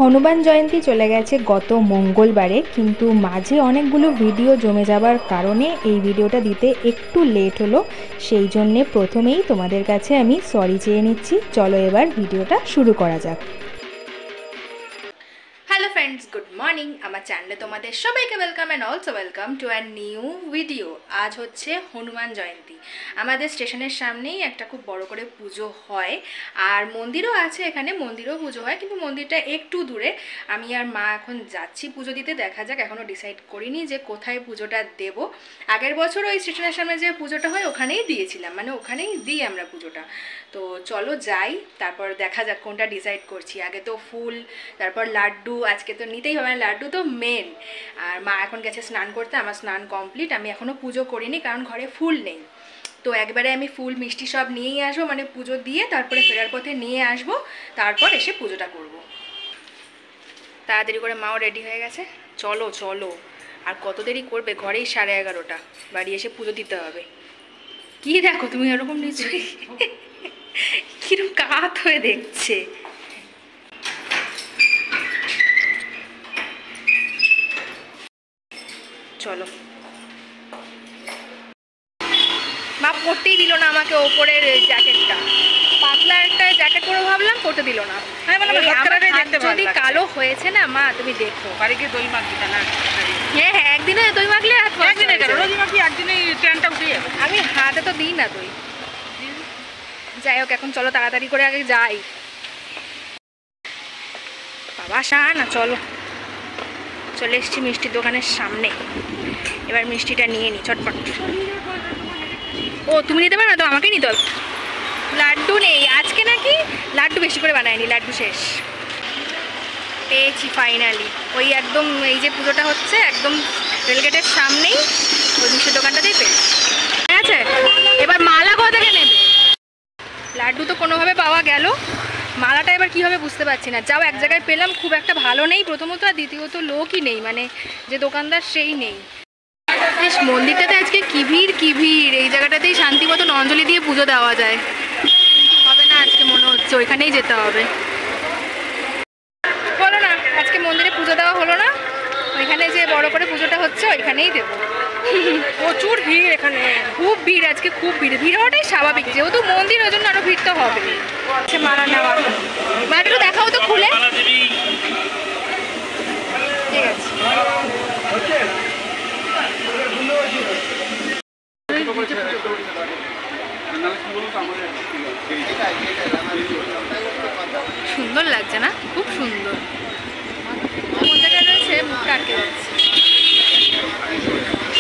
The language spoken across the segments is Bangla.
হনুমান জয়ন্তী চলে গেছে গত মঙ্গলবারে, কিন্তু মাঝে অনেকগুলো ভিডিও জমে যাবার কারণে এই ভিডিওটা দিতে একটু লেট হলো। সেই জন্যে প্রথমেই তোমাদের কাছে আমি সরি চেয়ে নিচ্ছি। চলো এবার ভিডিওটা শুরু করা যাক। Hello friends, good morning. আমার চ্যানেলে তোমাদের সবাইকে welcome and also welcome to a new video. আজ হচ্ছে হনুমান জয়ন্তী। আমাদের স্টেশনের সামনেই একটা খুব বড় করে পুজো হয়, আর মন্দিরও আছে, এখানে মন্দিরেও পুজো হয়, কিন্তু মন্দিরটা একটু দূরে। আমি আর মা এখন যাচ্ছি পুজো দিতে। দেখা যাক, এখনও ডিসাইড করিনি যে কোথায় পুজোটা দেব। আগের বছর ওই স্টেশনের সামনে যে পুজোটা হয় ওখানেই দিয়েছিলাম, মানে ওখানেই দিই আমরা পুজোটা। তো চলো যাই, তারপর দেখা যাক কোনটা ডিসাইড করছি। আগে তো ফুল, তারপর লাড্ডু, আজকে তো নিতেই হবে, লাড্ডু তো মেন। আর মা এখন গেছে স্নান করতে, আমার স্নান কমপ্লিট। আমি এখনও পুজো করিনি কারণ ঘরে ফুল নেই। তো একবারে আমি ফুল মিষ্টি সব নিয়েই আসবো, মানে পুজো দিয়ে তারপরে ফেরার পথে নিয়ে আসবো, তারপর এসে পুজোটা করব। তাড়াতাড়ি করে মাও রেডি হয়ে গেছে। চলো চলো, আর কত দেরি করবে? ঘরেই 11:30, বাড়ি এসে পুজো দিতে হবে। কি দেখো তুমি এরকম নিশ্চয়ই কিরকম কাত হয়ে দেখছে। চলো, মা পরতেই দিল না আমাকে ওপরের জ্যাকেটটা। পাতলা একটা জ্যাকেট পরে ভাবলাম, পরতে দিল না। যদি কালো হয়েছে না মা, তুমি দেখো। বাড়িতে দই মাখি না? হ্যাঁ হ্যাঁ, একদিনে দই মাখলে রোজ মাখি, একদিনে ট্রেনটা উঠে যাবে। আমি হাতে তো দিই না দই। যাই হোক, এখন চলো তাড়াতাড়ি করে আগে যাই। বাবা সা না, চলো। চলে এসছি মিষ্টির দোকানের সামনে, এবার মিষ্টিটা নিয়ে নি চটপট। ও তুমি নিতে পারবে না তো? আমাকে নিতে হবে। লাড্ডু নেই আজকে, নাকি লাড্ডু বেশি করে বানায়নি, লাড্ডু শেষ। পেয়েছি ফাইনালি। ওই একদম এই যে পুজোটা হচ্ছে একদম রেলগেটের সামনেই, ওই মিষ্টির দোকানটাতেই পেয়েছি। ঠিক আছে, এবার মালা কোথা থেকে নেবে? লাড্ডু তো কোনোভাবে পাওয়া গেল, মালাটা এবার কীভাবে বুঝতে পারছি না। যাও এক জায়গায় পেলাম, খুব একটা ভালো নেই প্রথমত, আর দ্বিতীয়ত লোকই নেই, মানে যে দোকানদার সেই নেই। বেশ, মন্দিরটাতে আজকে কি ভিড় কি ভিড়। এই জায়গাটাতেই শান্তি মতন অঞ্জলি দিয়ে পুজো দেওয়া যায়, কিন্তু হবে না আজকে, মনে হচ্ছে ওইখানেই যেতে হবে। বলো না, আজকে মন্দিরে পুজো দেওয়া হলো না, ওইখানে যে বড় করে পুজোটা হচ্ছে ওইখানেই দেবো। প্রচুর ভিড় এখানে, খুব ভিড় আজকে, খুব ভিড়। ভিড় হওয়াটাই স্বাভাবিক, যেহেতু মন্দির ওই জন্য আরো ভিড় তো হবে। আচ্ছা, মালা নেওয়া, মা একটু দেখাও তো খুলে। ঠিক আছে, সুন্দর লাগছে না? খুব সুন্দর। কোন জায়গায় রয়েছে মুখটা আটকে যাচ্ছে।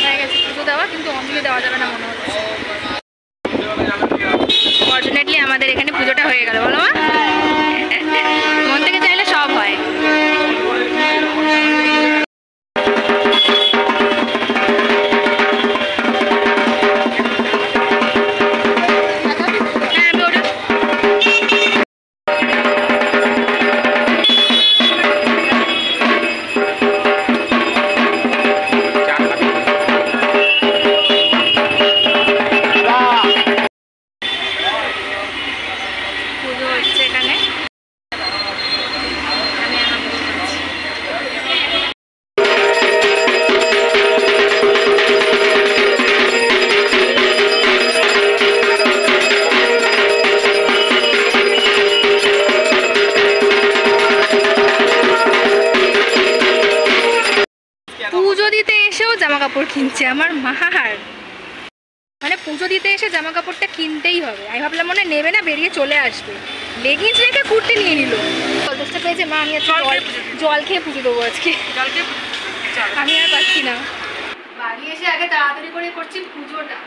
হয়ে গেছে পুজো দেওয়া, কিন্তু অঞ্জলি দেওয়া যাবে না মনে হচ্ছে। ফর্চুনেটলি আমাদের এখানে পুজোটা হয়ে গেল। বলো মা, মন থেকে চাইলে সব হয়। পুজো দিতে এসেও জামা কাপড় কিনছে আমার মার, মানে পুজো দিতে এসে জামা কাপড়টা কিনতেই হবে। আমি ভাবলাম মনে নেবে না, বেরিয়ে চলে আসবে। লেগিংস রেখে কুর্তি নিয়ে নিল। 50টা পেয়েছে মা, আমি জল খেয়ে পুজো দেবো আজকে। আমি আর পাচ্ছি না। বাড়ি এসে আগে তাড়াতাড়ি করে করছি পুজোটা,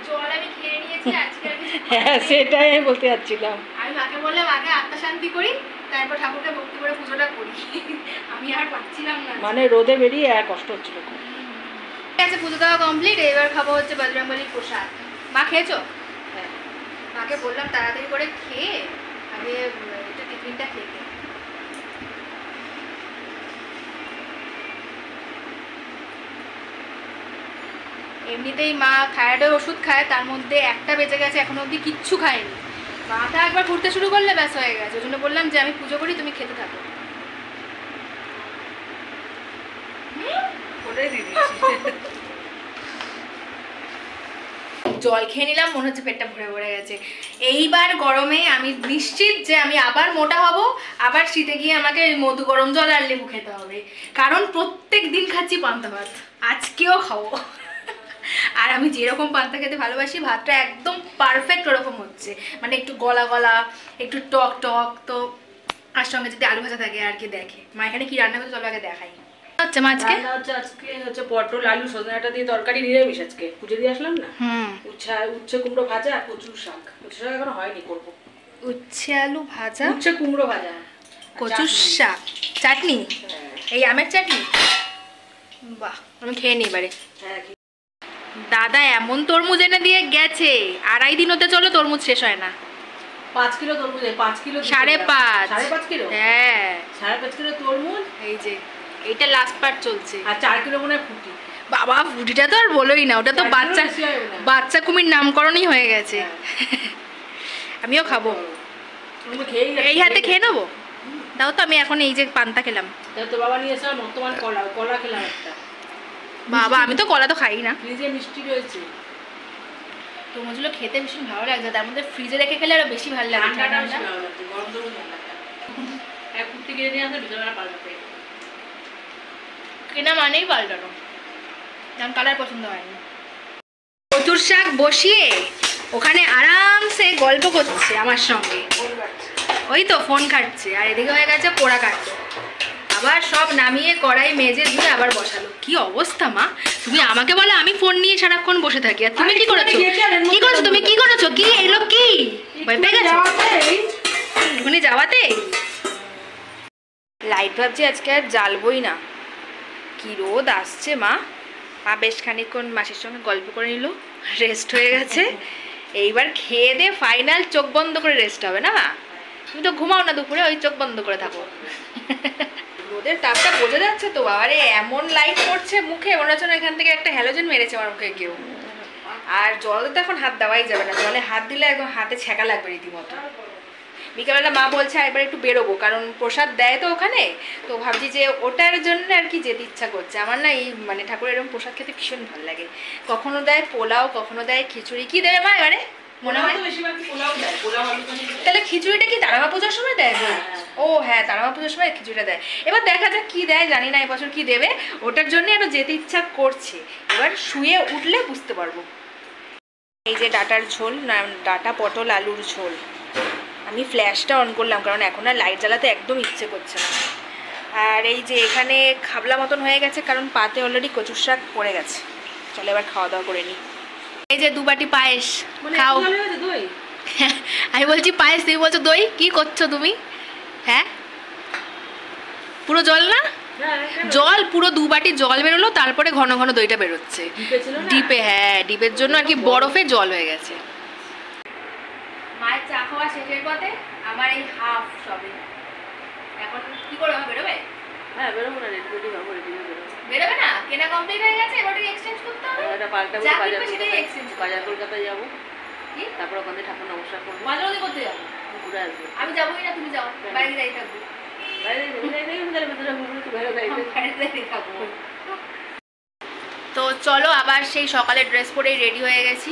জল আমি খেয়ে নিয়েছি আজকে। হ্যাঁ, সেটাই আমি বলতে যাচ্ছিলাম। আমি মাকে বললাম আগে আত্মা শান্তি করি, তারপর ঠাকুরকে ভক্তি করে পুজোটা করি। আমি আর পাচ্ছিলাম না, মানে রোদে বেরিয়ে এক কষ্ট হচ্ছিল। ঠিক আছে, পুজো দেওয়া কমপ্লিট। এবার খাবো হচ্ছে বজরংবলী প্রসাদ। মা খেয়েছো? হ্যাঁ, মাকে বললাম তাড়াতাড়ি করে খেয়ে আগে একটু টিফিনটা খেতে। এমনিতেই মা থাইরয়েডের ওষুধ খায়, তার মধ্যে একটা বেঁচে গেছে, এখনো অবধি কিচ্ছু খায়নি। মাথা একবার ঘুরতে শুরু করলে ব্যাস হয়ে গেছে। ওই জন্য বললাম যে আমি পুজো করি, তুমি খেতে থাকো। ওটাই দিয়ে দিচ্ছি। জল খেয়ে নিলাম, মনে হচ্ছে পেটটা ভরে ভরে গেছে। এইবার গরমে আমি নিশ্চিত যে আমি আবার মোটা হব, আবার শীতে গিয়ে আমাকে মধু গরম জল আর লেবু খেতে হবে, কারণ প্রত্যেক দিন খাচ্ছি পান্তা ভাত, আজকেও খাবো। আর আমি যেরকম পান্তা খেতে ভালোবাসি, ভাতটা একদম পারফেক্ট ওরকম হচ্ছে, মানে একটু গলা গলা, একটু টক টক, তো আর সঙ্গে যদি আলু ভাজা থাকে আর কি। দেখে মা এখানে কি রান্না করছে চলো আগে দেখাই। আচ্ছা মা আজকে হচ্ছে পটল আলু সজনাটা দিয়ে তরকারি নিরামিষ আজকে, পুজো দিয়ে আসলাম না। উচ্ছে কুমড়ো ভাজা আর কচুর শাক। কচুর শাক এখনো হয়নি, করবো। উচ্ছে আলু ভাজা, উচ্ছে কুমড়ো ভাজা, কচুর শাক, চাটনি, এই আমের চাটনি। বাহ, আমি খেয়ে নিই এবারে। দাদা এমন তরমুজ এনে দিয়ে গেছে, 2.5 দিন হতে চলো তরমুজ শেষ হয় না। 5 কিলো তরমুজ, 5 কিলো 5.5 5.5 কিলো, হ্যাঁ 5.5 কিলো তরমুজ। এই যে এইটা লাস্ট পার্ট চলছে। আর 4 কিলো মনে হয় ফুটি। বাবা ফুটিটা তো আর বলোই না, ওটা তো বাচ্চা কুমির নামকরণই হয়ে গেছে। আমিও খাবো, এই হাতে খেয়ে নেবো। তাও তো আমি এখন এই যে পান্তা খেলাম। তো বাবা নিয়ে এসে বর্তমান কলা খেলাম একটা। বাবা আমি তো কলা তো খাই না। ফ্রিজে মিষ্টি রয়েছে, তরমুজগুলো খেতে ভীষণ ভালো লাগছে, তার মধ্যে ফ্রিজে রেখে খেলে আরো বেশি ভালো লাগে। ঠান্ডাটা বেশি ভালো লাগছে, গরম গরম ঠান্ডাটা। এক কুর্তি কিনে নিয়ে আসলে বিছানা পাল্টাতে কেনা মানেই পাল্টানো, কারণ কালার পছন্দ হয়নি। কচুর শাক বসিয়ে ওখানে আরামসে গল্প করছে আমার সঙ্গে, ওই তো ফোন কাটছে, আর এদিকে হয়ে গেছে পোড়া কাটছে। আবার সব নামিয়ে কড়াই মেজে ধুয়ে আবার বসালো। কি অবস্থা মা, তুমি আমাকে বলো আমি ফোন নিয়ে সারাক্ষণ বসে থাকি, আর তুমি কি করেছো? কি করেছো তুমি? কি করেছো? কি এলো? কি ভয় পেয়ে গেছো ওখানে যাওয়াতে? লাইট ভাবছি আজকে আর জ্বালবই না, কি রোদ আসছে। মা বেশ খানিকক্ষণ মাসির সঙ্গে গল্প করে নিল, রেস্ট হয়ে গেছে। এইবার খেয়ে দিয়ে ফাইনাল চোখ বন্ধ করে রেস্ট হবে না মা? তুমি তো ঘুমাও না দুপুরে, ওই চোখ বন্ধ করে থাকো। রোদের তাপটা বোঝা যাচ্ছে তো বাবারে, এমন লাইট পড়ছে মুখে, মনে হচ্ছে না এখান থেকে একটা হ্যালোজেন মেরেছে আমার মুখে কেউ। আর জলে তো এখন হাত দেওয়াই যাবে না, জলে হাত দিলে একদম হাতে ছ্যাঁকা লাগবে রীতিমতো। বিকেলবেলা মা বলছে একবার একটু বেরোবো, কারণ প্রসাদ দেয় তো ওখানে, তো ভাবছি যে ওটার জন্য আর কি যেতে ইচ্ছা করছে। আমার না এই মানে ঠাকুরের এরকম প্রসাদ খেতে ভীষণ ভালো লাগে। কখনো দেয় পোলাও, কখনো দেয় খিচুড়ি। কি দেবে মা এবারে মনে হয়? তাহলে খিচুড়িটা কি তারামা পূজার সময় দেয়? ও হ্যাঁ, তারামা পূজার সময় খিচুড়িটা দেয়। এবার দেখা যাক কি দেয়, জানি না এবছর কি দেবে, ওটার জন্য আরো যেতে ইচ্ছা করছে। এবার শুয়ে উঠলে বুঝতে পারবো। এই যে ডাটার ঝোল, না ডাটা পটল আলুর ঝোল। আমি ফ্ল্যাশটা অন করলাম কারণ এখন আর লাইট জ্বালাতে একদম ইচ্ছে করছে না। আর এই যে এখানে খাবলা মতন হয়ে গেছে, কারণ পাতে অলরেডি কচুর শাক পড়ে গেছে। চলো এবার খাওয়া দাওয়া করে নিই। এই যে 2 বাটি পায়েস খাও। আমি বলছি পায়েস, তুমি বলছো দই। কি করছো তুমি? হ্যাঁ পুরো জল না, জল পুরো 2 বাটি জল বেরোলো, তারপরে ঘন ঘন দইটা বেরোচ্ছে ডিপে। হ্যাঁ ডিপের জন্য আর কি বরফে জল হয়ে গেছে। মায়ের চা খাওয়া শেষের পথে আমার এই হাফ সবে। এখন কি করে বেরোবে? হ্যাঁ বেরোবো না, রেডি রেডি হবো, রেডি বেরোবো। বেরোবে না? কেনা কমপ্লিট হয়ে গেছে, এবার এক্সচেঞ্জ করতে হবে। এটা পাল্টাবো, বাজার কলকাতায় যাবো, কি তারপর ওখানে ঠাকুর নমস্কার করবো। বাজার ওদিকে করতে যাবো? ঘুরে আসবো। আমি যাবোই না, তুমি যাও, বাইরে যাই থাকবো। তো চলো আবার সেই সকালে ড্রেস পরেই রেডি হয়ে গেছি।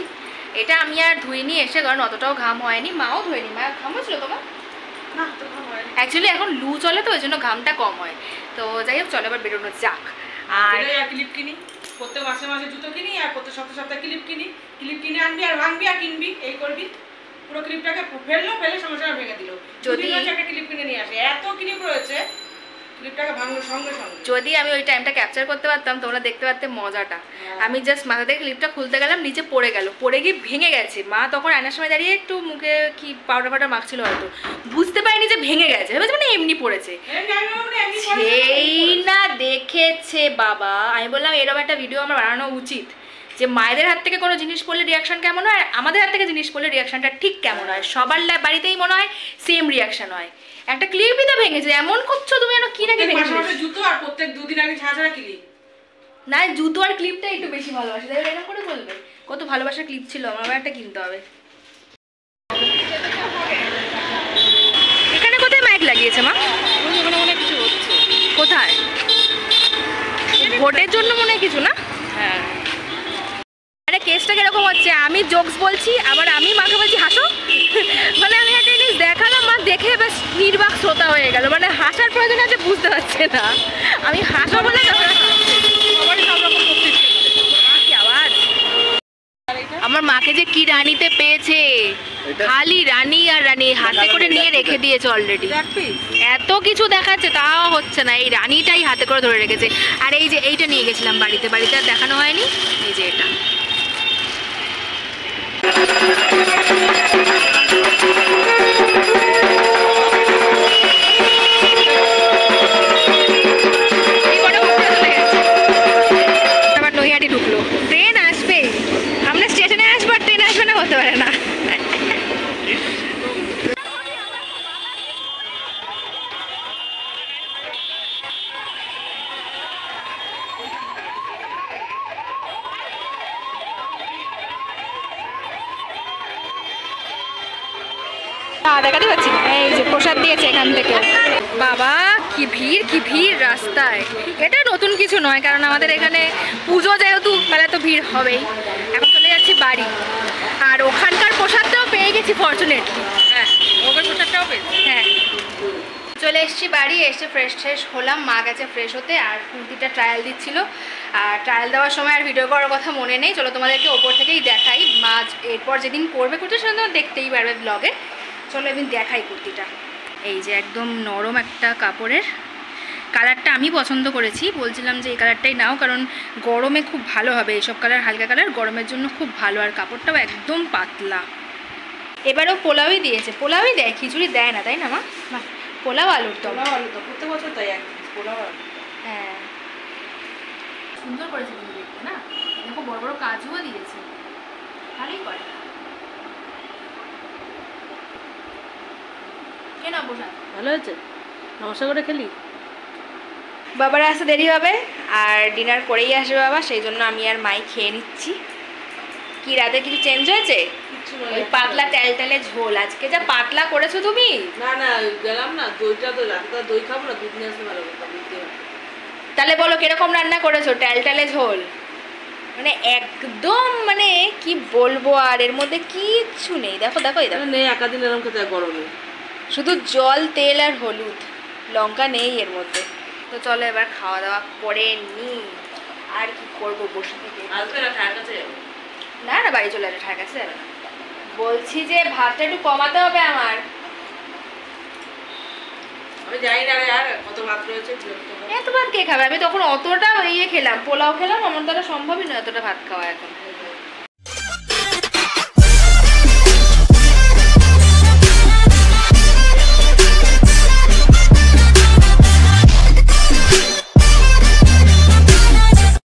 এটা আমি আর ধুইনি এসে, কারণ অতটাও ঘাম হয়নি। মাও ধুইনি। মা ঘাম হয়েছিল তোমার? না তো ঘাম হয়নি, অ্যাকচুয়ালি এখন লু চলে তো, ওই জন্য ঘামটা কম হয়। তো যাই হোক চলো এবার বেরোনো যাক। আর ক্লিপ কিনি, প্রত্যেক মাসে মাসে জুতো কিনি, আর প্রত্যেক সপ্তাহে সপ্তাহে ক্লিপ কিনি। ক্লিপ কিনে আনবি আর ভাঙবি আর কিনবি, এই করবি। পুরো ক্লিপটাকে ফেললো, ফেলে সঙ্গে সঙ্গে ভেঙে দিল। যদি একটা ক্লিপ কিনে নিয়ে আসে, এত ক্লিপ রয়েছে, ক্লিপটাকে ভাঙলো সঙ্গে সঙ্গে। যদি আমি ওই টাইমটা ক্যাপচার করতে পারতাম, তোমরা দেখতে পারতে মজাটা। আমি জাস্ট মাথা থেকে ক্লিপটা খুলতে গেলাম, নিচে পড়ে গেল, পড়ে গিয়ে ভেঙে গেছে। মা তখন আয়নার সময় দাঁড়িয়ে একটু মুখে কি পাউডার ফাউডার মাখছিল, হয়তো বুঝতে পারিনি যে ভেঙে গেছে, ভেবেছে মানে এমনি পড়েছে। সেই না দেখেছে বাবা। আমি বললাম এরকম একটা ভিডিও আমার বানানো উচিত, যে মায়েদের হাত থেকে কোনো জিনিস পড়লে রিয়াকশন কেমন হয়, আমাদের হাত থেকে জিনিস পড়লে রিয়াকশনটা ঠিক কেমন হয়। সবার বাড়িতেই মনে হয় সেম রিয়াকশন হয়। একটা ক্লিপই তো ভেঙেছে, এমন করছো তুমি যেন কি নাকি ভেঙেছে। জুতো আর প্রত্যেক 2 দিন আগে ছাড়া ছাড়া ক্লিপ। না জুতো আর ক্লিপটা একটু বেশি ভালোবাসে, তাই এরকম করে বলবে। কত ভালোবাসার ক্লিপ ছিল, আমার একটা কিনতে হবে। এখানে কোথায় মাইক লাগিয়েছে মা? ওখানে অনেক কিছু হচ্ছে। কোথায়? ভোটের জন্য জন্য মনে হয় কিছু না। হ্যাঁ মানে কেসটা কিরকম হচ্ছে, আমি জোকস বলছি আবার আমি মাকে বলছি হাসো। মানে আমি একটা জিনিস দেখালাম, মা দেখে বেশ নির্বাক শ্রোতা হয়ে গেল, মানে হাসার প্রয়োজন আছে বুঝতে পারছে না আমি হাসো বলে সবারই সব রকম করতে ইচ্ছে করে। কি আওয়াজ। আমার মাকে যে কি রানীতে পেয়েছে, খালি রানী আর রানী, হাতে করে নিয়ে রেখে দিয়েছে অলরেডি। এত কিছু দেখাচ্ছে তাও হচ্ছে না, এই রানীটাই হাতে করে ধরে রেখেছে। আর এই যে এইটা নিয়ে গেছিলাম বাড়িতে, বাড়িতে আর দেখানো হয়নি, এই যে এটা। আবার নৈহাটি ঢুকলো, ট্রেন আসবে, আমরা স্টেশনে আসবো আর ট্রেন আসবে না, হতে পারে না। দেখাতে পাচ্ছি না, এই যে প্রসাদ দিয়েছে এখান থেকে। বাবা কি ভিড়, কি ভিড় রাস্তায়। এটা নতুন কিছু নয়, কারণ আমাদের এখানে পুজো যেহেতু মেলা তো ভিড় হবেই। এখন চলে যাচ্ছি বাড়ি, আর ওখানকার প্রসাদটাও পেয়ে গেছি ফরচুনেটলি। হ্যাঁ ওখানে পোশাকটাও পেয়েছি। হ্যাঁ চলে এসেছি বাড়ি, এসে ফ্রেশ হলাম, মা গেছে ফ্রেশ হতে, আর কুর্তিটা ট্রায়াল দিচ্ছিল। আর ট্রায়াল দেওয়ার সময় আর ভিডিও করার কথা মনে নেই, চলো তোমাদেরকে ওপর থেকেই দেখাই। মা এরপর যেদিন পরবে কুর্তি সেদিন তোমরা দেখতেই পারবে ব্লগে। চলো এদিন দেখাই কুর্তিটা। এই যে একদম নরম একটা কাপড়ের, কালারটা আমি পছন্দ করেছি, বলছিলাম যে এই কালারটাই নাও, কারণ গরমে খুব ভালো হবে এইসব কালার, হালকা কালার গরমের জন্য খুব ভালো। আর কাপড়টাও একদম পাতলা। এবারেও পোলাওই দিয়েছে, পোলাওই দেয়, খিচুড়ি দেয় না, তাই না মা? পোলাও আলুর দম। পোলাও আলু তো প্রত্যেক বছর তাই একদিন পোলাও আলু। হ্যাঁ সুন্দর করেছে কিন্তু দেখতে, না দেখো বড় বড় কাজুও দিয়েছে, ভালোই করে। কেন বসা ভালো হয়েছে, নমস্কার করে খেলি। বাবার আসতে দেরি হবে আর ডিনার করেই আসবে বাবা, সেই জন্য আমি আর মাই খেয়ে নিচ্ছি। কি রাতে কিছু চেঞ্জ হয়েছে? ওই পাতলা টেলটেলে ঝোল, আজকে যা পাতলা করেছো তুমি। না না গেলাম না, দইটা তো রাতে দই খাবো না, দুধ নিয়ে আসলে ভালো করতাম। তাহলে বলো কিরকম রান্না করেছো? টেলটেলে ঝোল, মানে একদম, মানে কি বলবো, আর এর মধ্যে কিচ্ছু নেই। দেখো দেখো এই দেখো, নেই একাদিন এরকম খেতে গরমে, শুধু জল, তেল আর হলুদ, লঙ্কা নেই এর মধ্যে। তো চলো এবার খাওয়া দাওয়া করে নি, আর কি করবো বসে থেকে। আসবে না ঠার কাছে যাবো। না না বাড়ি চলে আসবে, ঠাক আছে যাবে না। বলছি যে ভাতটা একটু কমাতে হবে আমার। আমি জানি না রে, আর কত ভাত রয়েছে। এত ভাত কে খাবে? আমি তখন অতটা ইয়ে খেলাম, পোলাও খেলাম, আমার দ্বারা সম্ভবই নয় এতটা ভাত খাওয়া এখন।